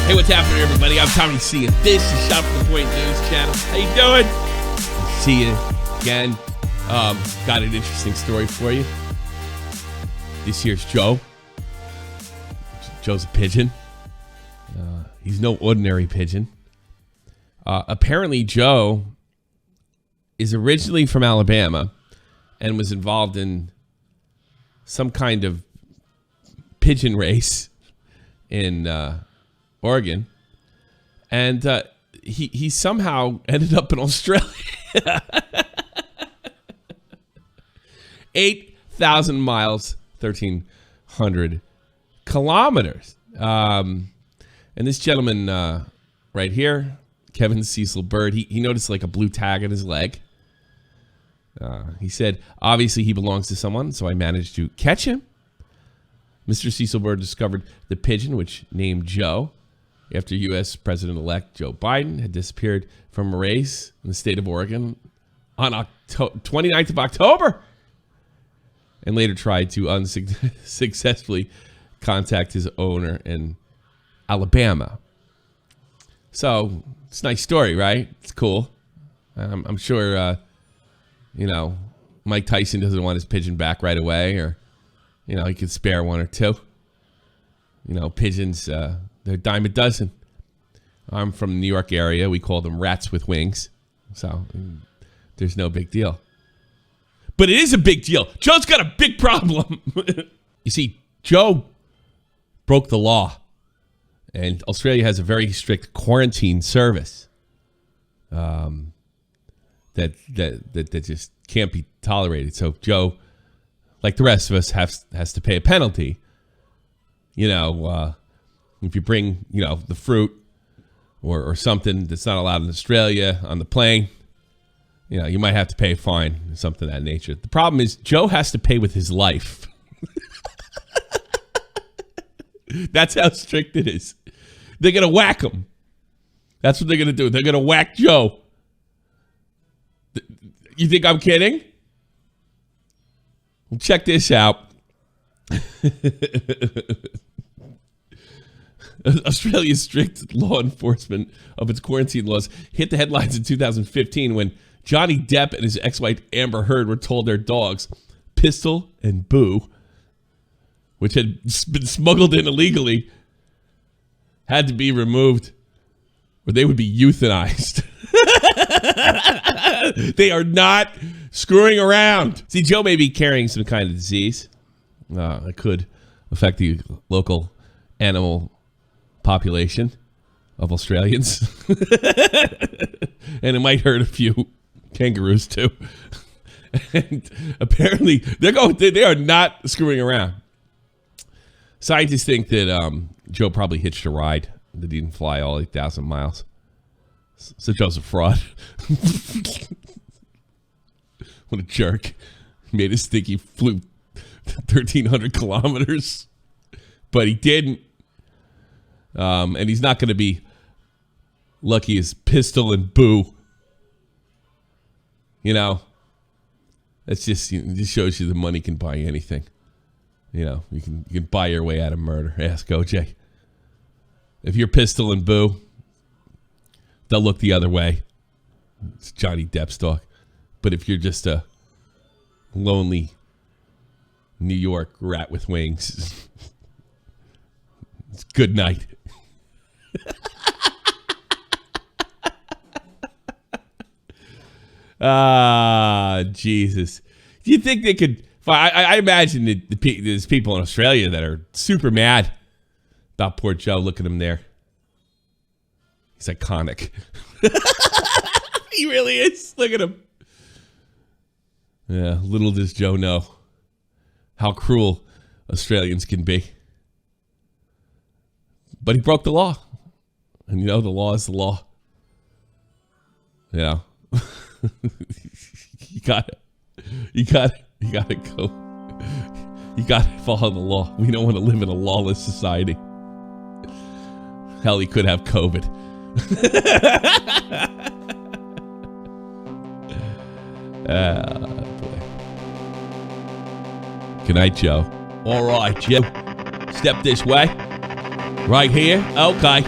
Hey, what's happening, everybody? I'm Tommy C, and this is Shot from the Point News Channel. How you doing? Good to see you again. Got an interesting story for you. This here's Joe. Joe's a pigeon. He's no ordinary pigeon. Apparently, Joe is originally from Alabama and was involved in some kind of pigeon race in Oregon, and he somehow ended up in Australia. 8,000 miles, 1,300 kilometers. And this gentleman right here, Kevin Cecil Bird, he noticed like a blue tag on his leg. He said, obviously he belongs to someone, so I managed to catch him. Mr. Cecil Bird discovered the pigeon, which named Joe, after U.S. President-elect Joe Biden had disappeared from a race in the state of Oregon on 29th of October, and later tried to unsuccessfully contact his owner in Alabama. So it's a nice story, right? It's cool. I'm sure, Mike Tyson doesn't want his pigeon back right away, or he could spare one or two. Pigeons, they're a dime a dozen. I'm from the New York area. We call them rats with wings. So there's no big deal. But it is a big deal. Joe's got a big problem. You see, Joe broke the law. And Australia has a very strict quarantine service that just can't be tolerated. So Joe, like the rest of us, has to pay a penalty. If you bring, the fruit or something that's not allowed in Australia on the plane, you might have to pay a fine, something of that nature. The problem is Joe has to pay with his life. That's how strict it is. They're going to whack him. That's what they're going to do. They're going to whack Joe. You think I'm kidding? Well, check this out. Australia's strict law enforcement of its quarantine laws hit the headlines in 2015 when Johnny Depp and his ex-wife Amber Heard were told their dogs, Pistol and Boo, which had been smuggled in illegally, had to be removed or they would be euthanized. They are not screwing around. See, Joe may be carrying some kind of disease that could affect the local animal population of Australians. And it might hurt a few kangaroos too. And apparently they are not screwing around. Scientists think that Joe probably hitched a ride, that he didn't fly all 8,000 miles. So Joe's a fraud. What a jerk. He made us think he flew 1,300 kilometers, but he didn't. And he's not going to be lucky as Pistol and Boo. That's just, it just shows you the money can buy anything. You can buy your way out of murder. Ask OJ. If you're Pistol and Boo, they'll look the other way. It's Johnny Depp's dog. But if you're just a lonely New York rat with wings, it's good night. Jesus. Do you think they could... I imagine that there's people in Australia that are super mad about poor Joe. Look at him there. He's iconic. He really is. Look at him. Yeah, little does Joe know how cruel Australians can be. But he broke the law. And the law is the law. Yeah. You gotta go. You gotta follow the law. We don't want to live in a lawless society. Hell, he could have COVID. Boy. Good night, Joe. All right, Joe. Step this way. Right here. Okay.